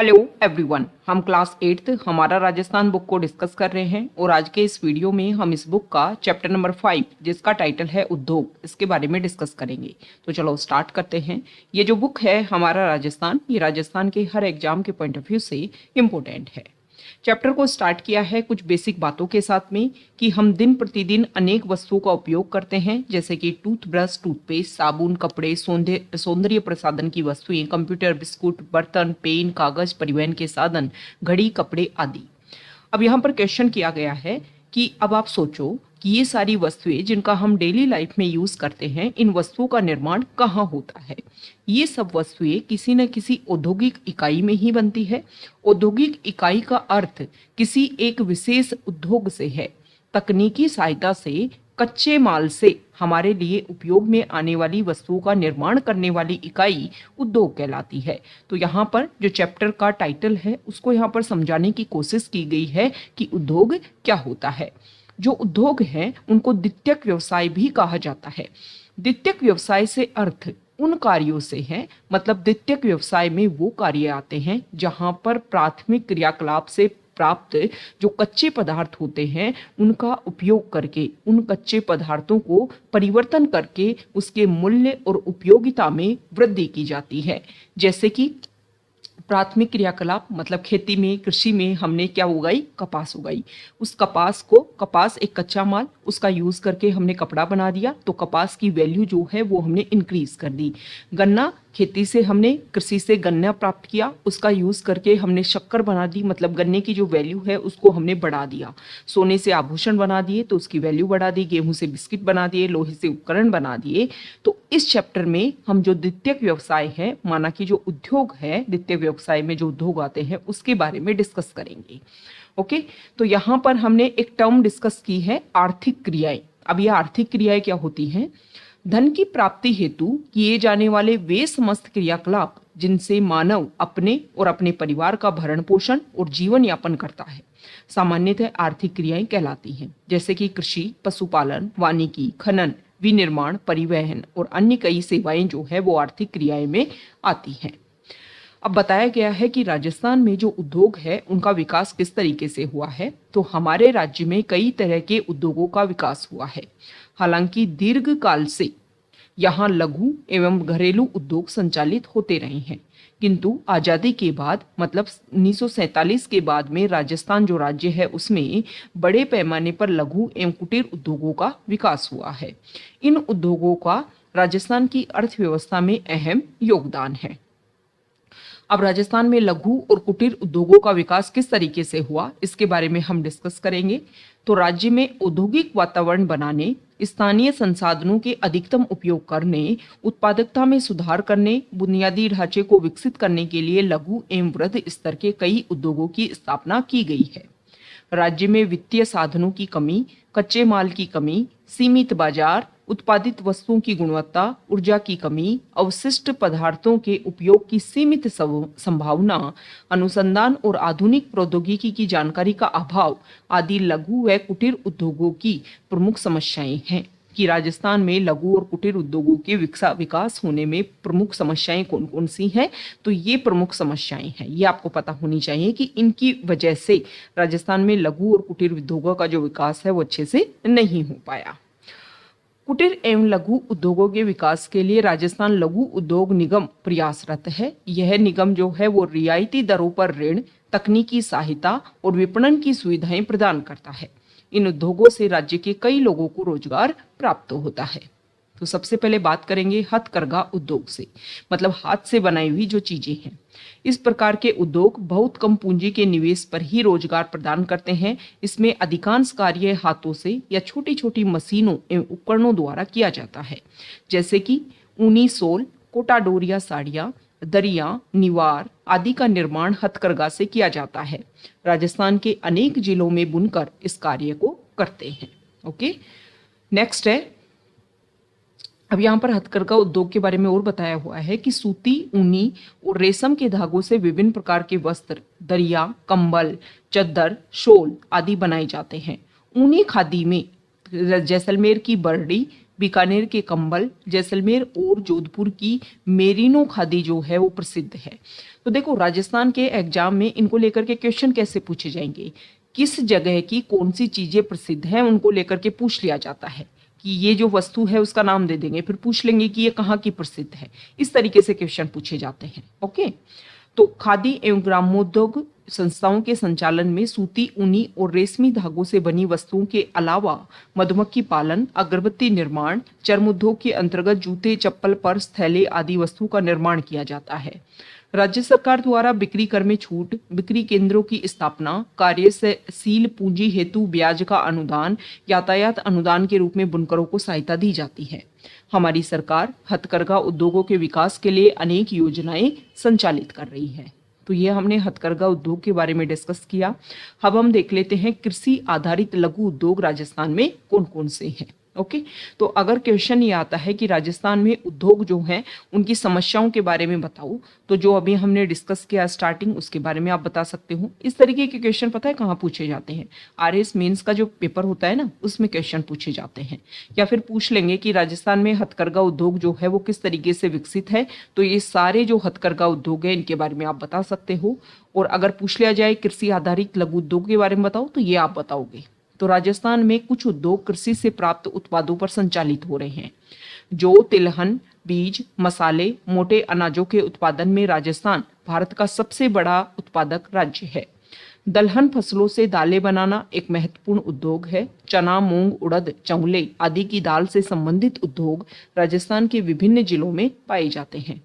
Hello everyone, हम class 8th हमारा Rajasthan book को डिस्कस कर रहे हैं और आज के इस वीडियो में हम इस बुक का चैप्टर नंबर 5 जिसका टाइटल है उद्योग, इसके बारे में डिस्कस करेंगे। तो चलो स्टार्ट करते हैं। ये जो बुक है हमारा राजस्थान, ये राजस्थान के हर एग्जाम के पॉइंट ऑफ व्यू से इम्पोर्टेंट है। चैप्टर को स्टार्ट किया है कुछ बेसिक बातों के साथ में कि हम दिन प्रतिदिन अनेक वस्तुओं का उपयोग करते हैं, जैसे कि टूथब्रश, टूथपेस्ट, साबुन, कपड़े, सौंदर्य प्रसाधन की वस्तुएं, कंप्यूटर, बिस्कुट, बर्तन, पेन, कागज, परिवहन के साधन, घड़ी, कपड़े आदि। अब यहाँ पर क्वेश्चन किया गया है कि अब आप सोचो कि ये सारी वस्तुएं जिनका हम डेली लाइफ में यूज करते हैं, इन वस्तुओं का निर्माण कहाँ होता है। ये सब वस्तुएं किसी न किसी औद्योगिक इकाई में ही बनती है। औद्योगिक इकाई का अर्थ किसी एक विशेष उद्योग से है। तकनीकी सहायता से कच्चे माल से हमारे लिए उपयोग में आने वाली वस्तुओं का निर्माण करने वाली इकाई उद्योग कहलाती है। तो यहाँ पर जो चैप्टर का टाइटल है उसको यहाँ पर समझाने की कोशिश की गई है कि उद्योग क्या होता है। जो उद्योग हैं उनको द्वितीयक व्यवसाय भी कहा जाता है। द्वितीयक व्यवसाय से अर्थ उन कार्यों से है, मतलब द्वितीयक व्यवसाय में वो कार्य आते हैं जहां पर प्राथमिक क्रियाकलाप से प्राप्त जो कच्चे पदार्थ होते हैं उनका उपयोग करके उन कच्चे पदार्थों को परिवर्तन करके उसके मूल्य और उपयोगिता में वृद्धि की जाती है। जैसे कि प्राथमिक क्रियाकलाप मतलब खेती में, कृषि में हमने क्या उगाई, कपास उगाई। उस कपास को, कपास एक कच्चा माल, उसका यूज करके हमने कपड़ा बना दिया, तो कपास की वैल्यू जो है वो हमने इंक्रीज कर दी। गन्ना, खेती से हमने, कृषि से गन्ना प्राप्त किया, उसका यूज करके हमने शक्कर बना दी, मतलब गन्ने की जो वैल्यू है उसको हमने बढ़ा दिया। सोने से आभूषण बना दिए तो उसकी वैल्यू बढ़ा दी, गेहूं से बिस्किट बना दिए, लोहे से उपकरण बना दिए। तो इस चैप्टर में हम जो द्वितीयक व्यवसाय है, माना कि जो उद्योग है, द्वितीयक व्यवसाय में जो उद्योग आते हैं उसके बारे में डिस्कस करेंगे। ओके, तो यहां पर हमने एक टर्म डिस्कस की है, आर्थिक क्रियाएं। अब यह आर्थिक क्रियाएं क्या होती हैं? धन की प्राप्ति हेतु किए जाने वाले वे समस्त क्रियाकलाप जिनसे मानव अपने और अपने परिवार का भरण पोषण और जीवन यापन करता है, सामान्यतः आर्थिक क्रियाएं कहलाती हैं। जैसे कि कृषि, पशुपालन, वानिकी, खनन, विनिर्माण, परिवहन और अन्य कई सेवाएं जो है वो आर्थिक क्रियाएं में आती हैं। अब बताया गया है कि राजस्थान में जो उद्योग है उनका विकास किस तरीके से हुआ है। तो हमारे राज्य में कई तरह के उद्योगों का विकास हुआ है। हालांकि दीर्घ काल से यहाँ लघु एवं घरेलू उद्योग संचालित होते रहे हैं, किंतु आज़ादी के बाद मतलब 1947 के बाद में राजस्थान जो राज्य है उसमें बड़े पैमाने पर लघु एवं कुटीर उद्योगों का विकास हुआ है। इन उद्योगों का राजस्थान की अर्थव्यवस्था में अहम योगदान है। अब राजस्थान में लघु और कुटीर उद्योगों का विकास किस तरीके से हुआ, इसके बारे में हम डिस्कस करेंगे। तो राज्य में औद्योगिक वातावरण बनाने, स्थानीय संसाधनों के अधिकतम उपयोग करने, उत्पादकता में सुधार करने, बुनियादी ढांचे को विकसित करने के लिए लघु एवं वृहद स्तर के कई उद्योगों की स्थापना की गई है। राज्य में वित्तीय साधनों की कमी, कच्चे माल की कमी, सीमित बाजार, उत्पादित वस्तुओं की गुणवत्ता, ऊर्जा की कमी, अवशिष्ट पदार्थों के उपयोग की सीमित संभावना, अनुसंधान और आधुनिक प्रौद्योगिकी की जानकारी का अभाव आदि लघु व कुटीर उद्योगों की प्रमुख समस्याएं हैं। कि राजस्थान में लघु और कुटीर उद्योगों के विकास होने में प्रमुख समस्याएं कौन कौन सी हैं। तो ये प्रमुख समस्याएं हैं, ये आपको पता होनी चाहिए कि इनकी वजह से राजस्थान में लघु और कुटीर उद्योगों का जो विकास है वो अच्छे से नहीं हो पाया। कुटीर एवं लघु उद्योगों के विकास के लिए राजस्थान लघु उद्योग निगम प्रयासरत है। यह निगम जो है वो रियायती दरों पर ऋण, तकनीकी सहायता और विपणन की सुविधाएं प्रदान करता है। इन उद्योगों से राज्य के कई लोगों को रोजगार प्राप्त होता है। तो सबसे पहले बात करेंगे हथकरघा उद्योग से, मतलब हाथ से बनाई हुई जो चीजें हैं। इस प्रकार के उद्योग बहुत कम पूंजी के निवेश पर ही रोजगार प्रदान करते हैं। इसमें अधिकांश कार्य हाथों से या छोटी छोटी मशीनों एवं उपकरणों द्वारा किया जाता है, जैसे कि ऊनी सोल, कोटा डोरिया साड़ियाँ, दरिया, निवार आदि का निर्माण हथकरघा से किया जाता है। राजस्थान के अनेक जिलों में बुनकर इस कार्य को करते हैं। ओके, नेक्स्ट है, अब यहाँ पर हथकरघा उद्योग के बारे में और बताया हुआ है कि सूती, ऊनी और रेशम के धागों से विभिन्न प्रकार के वस्त्र, दरिया, कंबल, चद्दर, शॉल आदि बनाए जाते हैं। ऊनी खादी में जैसलमेर की बरड़ी, बीकानेर के कंबल, जैसलमेर और जोधपुर की मेरिनो खादी जो है वो प्रसिद्ध है। तो देखो राजस्थान के एग्जाम में इनको लेकर के क्वेश्चन कैसे पूछे जाएंगे, किस जगह की कौन सी चीजें प्रसिद्ध हैं उनको लेकर के पूछ लिया जाता है कि ये जो वस्तु है उसका नाम दे देंगे, फिर पूछ लेंगे कि ये कहाँ की प्रसिद्ध है। इस तरीके से क्वेश्चन पूछे जाते हैं। ओके, तो खादी एवं ग्रामोद्योग संस्थाओं के संचालन में सूती, ऊनी और रेशमी धागों से बनी वस्तुओं के अलावा मधुमक्खी पालन, अगरबत्ती निर्माण, चर्म उद्योग के अंतर्गत जूते, चप्पल, पर्स, थैले आदि वस्तुओं का निर्माण किया जाता है। राज्य सरकार द्वारा बिक्री कर में छूट, बिक्री केंद्रों की स्थापना, कार्यशील पूंजी हेतु ब्याज का अनुदान, यातायात अनुदान के रूप में बुनकरों को सहायता दी जाती है। हमारी सरकार हथकरघा उद्योगों के विकास के लिए अनेक योजनाएं संचालित कर रही है। तो ये हमने हथकरघा उद्योग के बारे में डिस्कस किया। अब हम देख लेते हैं कृषि आधारित लघु उद्योग राजस्थान में कौन कौन से हैं। ओके, तो अगर क्वेश्चन ये आता है कि राजस्थान में उद्योग जो हैं उनकी समस्याओं के बारे में बताओ, तो जो अभी हमने डिस्कस किया स्टार्टिंग उसके बारे में आप बता सकते हो। इस तरीके के क्वेश्चन पता है कहाँ पूछे जाते हैं, आरएस मेंस का जो पेपर होता है ना उसमें क्वेश्चन पूछे जाते हैं। या फिर पूछ लेंगे कि राजस्थान में हथकरघा उद्योग जो है वो किस तरीके से विकसित है, तो ये सारे जो हथकरघा उद्योग है इनके बारे में आप बता सकते हो। और अगर पूछ लिया जाए कृषि आधारित लघु उद्योग के बारे में बताओ, तो ये आप बताओगे। तो राजस्थान में कुछ उद्योग कृषि से प्राप्त उत्पादों पर संचालित हो रहे हैं। जो तिलहन, बीज, मसाले, मोटे अनाजों के उत्पादन में राजस्थान भारत का सबसे बड़ा उत्पादक राज्य है। दलहन फसलों से दालें बनाना एक महत्वपूर्ण उद्योग है। चना, मूंग, उड़द, चंगले आदि की दाल से संबंधित उद्योग राजस्थान के विभिन्न जिलों में पाए जाते हैं।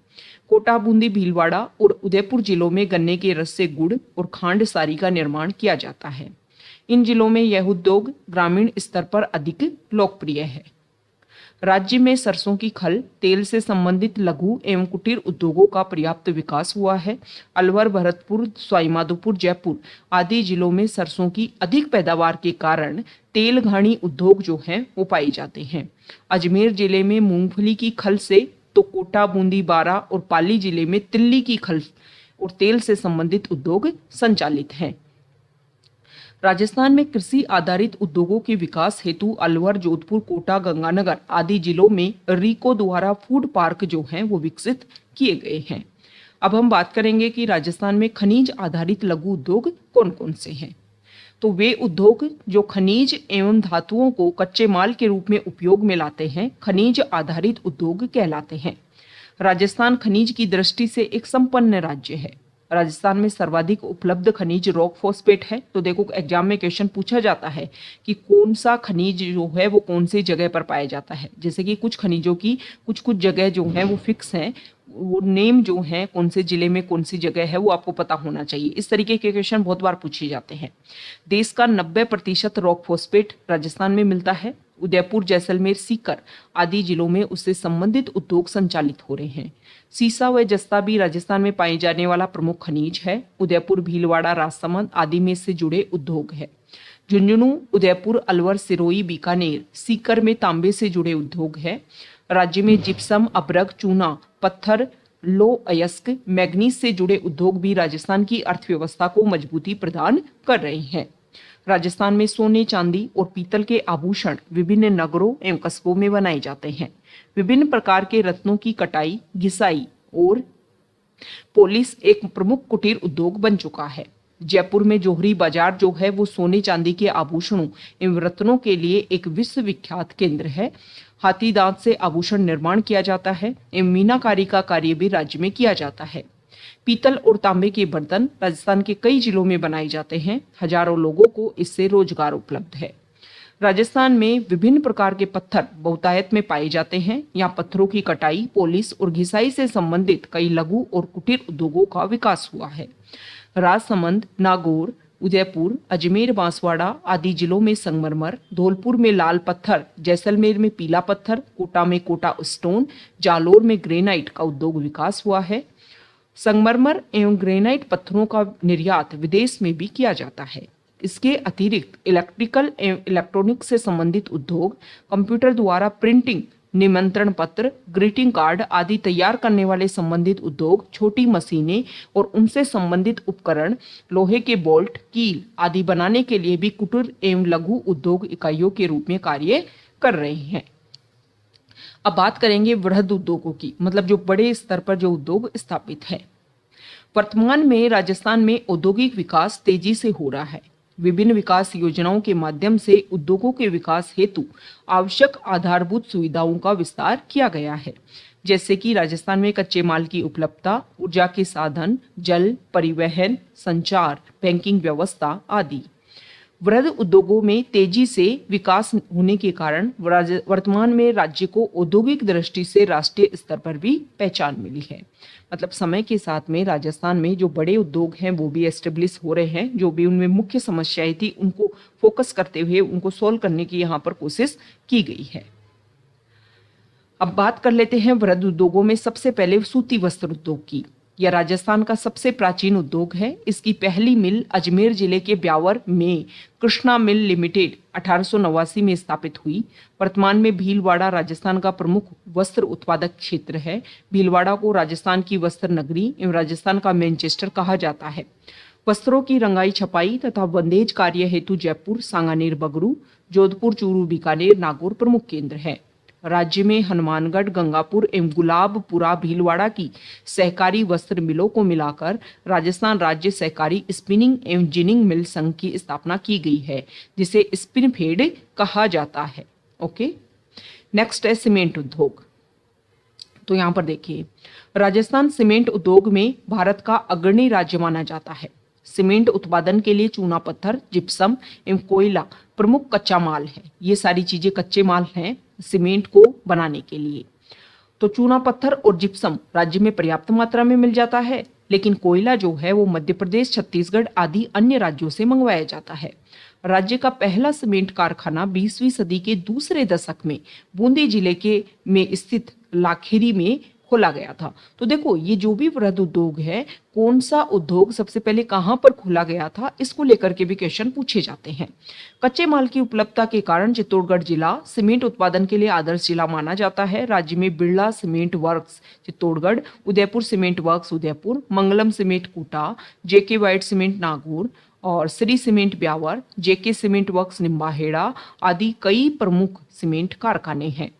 कोटा, बूंदी, भीलवाड़ा और उदयपुर जिलों में गन्ने के रस से गुड़ और खांड सारी का निर्माण किया जाता है। इन जिलों में यह उद्योग ग्रामीण स्तर पर अधिक लोकप्रिय है। राज्य में सरसों की खल, तेल से संबंधित लघु एवं कुटीर उद्योगों का पर्याप्त विकास हुआ है। अलवर, भरतपुर, सवाईमाधोपुर, जयपुर आदि जिलों में सरसों की अधिक पैदावार के कारण तेल घानी उद्योग जो हैं वो पाए जाते हैं। अजमेर जिले में मूंगफली की खल से, तो कोटा, बूंदी, बारां और पाली जिले में तिल्ली की खल और तेल से संबंधित उद्योग संचालित हैं। राजस्थान में कृषि आधारित उद्योगों के विकास हेतु अलवर, जोधपुर, कोटा, गंगानगर आदि जिलों में रीको द्वारा फूड पार्क जो हैं वो विकसित किए गए हैं। अब हम बात करेंगे कि राजस्थान में खनिज आधारित लघु उद्योग कौन कौन से हैं। तो वे उद्योग जो खनिज एवं धातुओं को कच्चे माल के रूप में उपयोग में लाते हैं खनिज आधारित उद्योग कहलाते हैं। राजस्थान खनिज की दृष्टि से एक संपन्न राज्य है। राजस्थान में सर्वाधिक उपलब्ध खनिज रॉक फॉस्फेट है। तो देखो एग्जाम में क्वेश्चन पूछा जाता है कि कौन सा खनिज जो है वो कौन सी जगह पर पाया जाता है। जैसे कि कुछ खनिजों की कुछ जगह जो है वो फिक्स हैं, वो नेम जो है कौन से जिले में कौन सी जगह है वो आपको पता होना चाहिए। इस तरीके के क्वेश्चन बहुत बार पूछे जाते हैं। देश का 90% रॉक फॉस्फेट राजस्थान में मिलता है। उदयपुर, जैसलमेर, सीकर आदि जिलों में उससे संबंधित उद्योग संचालित हो रहे हैं। सीसा व जस्ता भी राजस्थान में पाए जाने वाला प्रमुख खनिज है। उदयपुर, भीलवाड़ा, राजसमंद आदि में से जुड़े उद्योग है। झुंझुनू, उदयपुर, अलवर, सिरोही, बीकानेर, सीकर में तांबे से जुड़े उद्योग है। राज्य में जिप्सम, अभ्रक, चूना, पत्थर, लो अयस्क, मैग्नीज से जुड़े उद्योग भी राजस्थान की अर्थव्यवस्था को मजबूती प्रदान कर रहे हैं। राजस्थान में सोने, चांदी और पीतल के आभूषण विभिन्न नगरों एवं कस्बों में बनाए जाते हैं। विभिन्न प्रकार के रत्नों की कटाई, घिसाई और पॉलिश एक प्रमुख कुटीर उद्योग बन चुका है। जयपुर में जोहरी बाजार जो है वो सोने चांदी के आभूषणों एवं रत्नों के लिए एक विश्वविख्यात केंद्र है। हाथी दांत से आभूषण निर्माण किया जाता है एवं मीनाकारी का कार्य भी राज्य में किया जाता है। पीतल और तांबे के बर्तन राजस्थान के कई जिलों में बनाए जाते हैं। हजारों लोगों को इससे रोजगार उपलब्ध है। राजस्थान में विभिन्न प्रकार के पत्थर बहुतायत में पाए जाते हैं। यहाँ पत्थरों की कटाई, पॉलिश और घिसाई से संबंधित कई लघु और कुटीर उद्योगों का विकास हुआ है। राजसमंद, नागौर, उदयपुर, अजमेर, बांसवाड़ा आदि जिलों में संगमरमर, धौलपुर में लाल पत्थर, जैसलमेर में पीला पत्थर, कोटा में कोटा स्टोन, जालोर में ग्रेनाइट का उद्योग विकास हुआ है। संगमरमर एवं ग्रेनाइट पत्थरों का निर्यात विदेश में भी किया जाता है। इसके अतिरिक्त इलेक्ट्रिकल एवं इलेक्ट्रॉनिक्स से संबंधित उद्योग, कंप्यूटर द्वारा प्रिंटिंग, निमंत्रण पत्र, ग्रीटिंग कार्ड आदि तैयार करने वाले संबंधित उद्योग, छोटी मशीनें और उनसे संबंधित उपकरण, लोहे के बोल्ट, कील आदि बनाने के लिए भी कुटीर एवं लघु उद्योग इकाइयों के रूप में कार्य कर रहे हैं। अब बात करेंगे वृहद उद्योगों की, मतलब जो बड़े स्तर पर जो उद्योग स्थापित है। वर्तमान में राजस्थान में औद्योगिक विकास तेजी से हो रहा है। विभिन्न विकास योजनाओं के माध्यम से उद्योगों के विकास हेतु आवश्यक आधारभूत सुविधाओं का विस्तार किया गया है, जैसे कि राजस्थान में कच्चे माल की उपलब्धता, ऊर्जा के साधन, जल परिवहन, संचार, बैंकिंग व्यवस्था आदि। वृहद उद्योगों में तेजी से विकास होने के कारण वर्तमान में राज्य को औद्योगिक दृष्टि से राष्ट्रीय स्तर पर भी पहचान मिली है। मतलब समय के साथ में राजस्थान में जो बड़े उद्योग हैं वो भी एस्टेब्लिश हो रहे हैं। जो भी उनमें मुख्य समस्याएं थी उनको फोकस करते हुए उनको सोल्व करने की यहाँ पर कोशिश की गई है। अब बात कर लेते हैं वृहद उद्योगों में सबसे पहले सूती वस्त्र उद्योग की। यह राजस्थान का सबसे प्राचीन उद्योग है। इसकी पहली मिल अजमेर जिले के ब्यावर में कृष्णा मिल लिमिटेड 1889 में स्थापित हुई। वर्तमान में भीलवाड़ा राजस्थान का प्रमुख वस्त्र उत्पादक क्षेत्र है। भीलवाड़ा को राजस्थान की वस्त्र नगरी एवं राजस्थान का मैनचेस्टर कहा जाता है। वस्त्रों की रंगाई छपाई तथा बंदेज कार्य हेतु जयपुर, सांगानेर, बगरू, जोधपुर, चूरू, बीकानेर, नागौर प्रमुख केंद्र है। राज्य में हनुमानगढ़, गंगापुर एवं गुलाबपुरा, भीलवाड़ा की सहकारी वस्त्र मिलों को मिलाकर राजस्थान राज्य सहकारी स्पिनिंग एवं जिनिंग मिल संघ की स्थापना की गई है, जिसे स्पिनफेड कहा जाता है। ओके, नेक्स्ट है सीमेंट उद्योग। तो यहाँ पर देखिए, राजस्थान सीमेंट उद्योग में भारत का अग्रणी राज्य माना जाता है। सीमेंट उत्पादन के लिए चूना पत्थर, जिप्सम एवं कोयला प्रमुख कच्चा माल है। ये सारी चीजें कच्चे माल हैं सीमेंट को बनाने के लिए। तो चूना पत्थर और जिप्सम राज्य में पर्याप्त मात्रा में मिल जाता है, लेकिन कोयला जो है वो मध्य प्रदेश, छत्तीसगढ़ आदि अन्य राज्यों से मंगवाया जाता है। राज्य का पहला सीमेंट कारखाना 20वीं सदी के दूसरे दशक में बूंदी जिले के में स्थित लाखेरी में खोला गया था। तो देखो, ये जो भी वृहद उद्योग है, कौन सा उद्योग सबसे पहले कहां पर खोला गया था, इसको लेकर के भी क्वेश्चन पूछे जाते हैं। कच्चे माल की उपलब्धता के कारण चित्तौड़गढ़ जिला सीमेंट उत्पादन के लिए आदर्श जिला माना जाता है। राज्य में Birla cement works Chittorgarh, Udaipur cement works Udaipur, Mangalam cement Kota, JK white cement Nagaur और Shree cement Beawar, JK cement works Nimbahera आदि कई प्रमुख सीमेंट कारखाने हैं।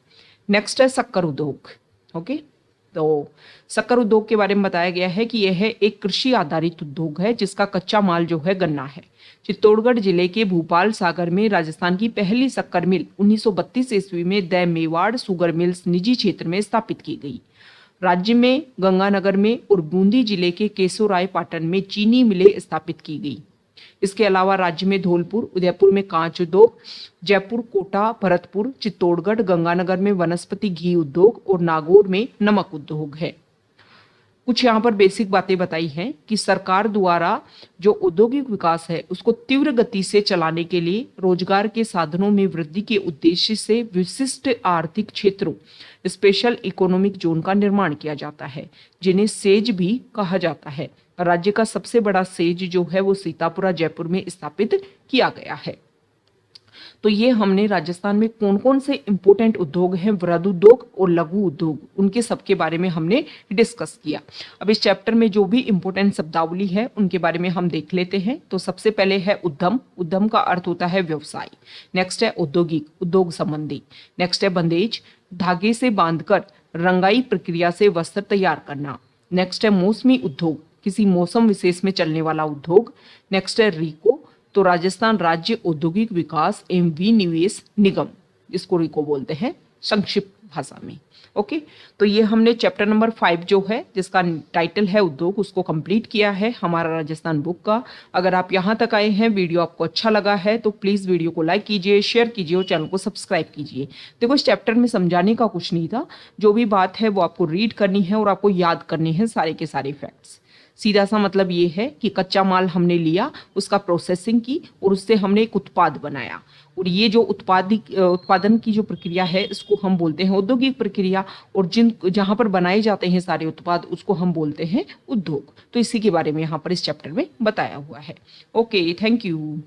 नेक्स्ट है शक्कर उद्योग। ओके, तो शक्कर उद्योग के बारे में बताया गया है कि यह एक कृषि आधारित उद्योग है, जिसका कच्चा माल जो है गन्ना है। चित्तौड़गढ़ जिले के भूपाल सागर में राजस्थान की पहली शक्कर मिल 1932 ईस्वी में द मेवाड़ शुगर मिल्स निजी क्षेत्र में स्थापित की गई। राज्य में गंगानगर में और बूंदी जिले के केशोराय पाटन में चीनी मिलें स्थापित की गई। इसके अलावा राज्य में धौलपुर, उदयपुर में कांच उद्योग, जयपुर, कोटा, भरतपुर, चित्तौड़गढ़, गंगानगर में वनस्पति घी उद्योग और नागौर में नमक उद्योग है। कुछ यहाँ पर बेसिक बातें बताई हैं कि सरकार द्वारा जो औद्योगिक विकास है उसको तीव्र गति से चलाने के लिए रोजगार के साधनों में वृद्धि के उद्देश्य से विशिष्ट आर्थिक क्षेत्रों, स्पेशल इकोनॉमिक जोन का निर्माण किया जाता है, जिन्हें सेज भी कहा जाता है। राज्य का सबसे बड़ा सेज जो है वो सीतापुरा, जयपुर में स्थापित किया गया है। तो ये हमने राजस्थान में कौन कौन से इंपॉर्टेंट उद्योग हैं, वृहद उद्योग और लघु उद्योग, उनके सबके बारे में हमने डिस्कस किया। अब इस चैप्टर में जो भी इंपॉर्टेंट शब्दावली है उनके बारे में हम देख लेते हैं। तो सबसे पहले है उद्यम। उद्यम का अर्थ होता है व्यवसाय। नेक्स्ट है औद्योगिक, उद्योग संबंधी। नेक्स्ट है बंदेज, धागे से बांधकर रंगाई प्रक्रिया से वस्त्र तैयार करना। नेक्स्ट है मौसमी उद्योग, किसी मौसम विशेष में चलने वाला उद्योग। नेक्स्ट है रीको, तो राजस्थान राज्य औद्योगिक विकास एवं विनिवेश निगम, इसको रीको बोलते हैं संक्षिप्त भाषा में। ओके, तो ये हमने चैप्टर नंबर 5 जो है जिसका टाइटल है उद्योग, उसको कंप्लीट किया है हमारा राजस्थान बुक का। अगर आप यहाँ तक आए हैं, वीडियो आपको अच्छा लगा है तो प्लीज़ वीडियो को लाइक कीजिए, शेयर कीजिए और चैनल को सब्सक्राइब कीजिए। देखो, इस चैप्टर में समझाने का कुछ नहीं था, जो भी बात है वो आपको रीड करनी है और आपको याद करने हैं सारे के सारे फैक्ट्स। सीधा सा मतलब ये है कि कच्चा माल हमने लिया, उसका प्रोसेसिंग की और उससे हमने एक उत्पाद बनाया, और ये जो उत्पादन की जो प्रक्रिया है इसको हम बोलते हैं औद्योगिक प्रक्रिया, और जहाँ पर बनाए जाते हैं सारे उत्पाद उसको हम बोलते हैं उद्योग। तो इसी के बारे में यहाँ पर इस चैप्टर में बताया हुआ है। Okay, thank you.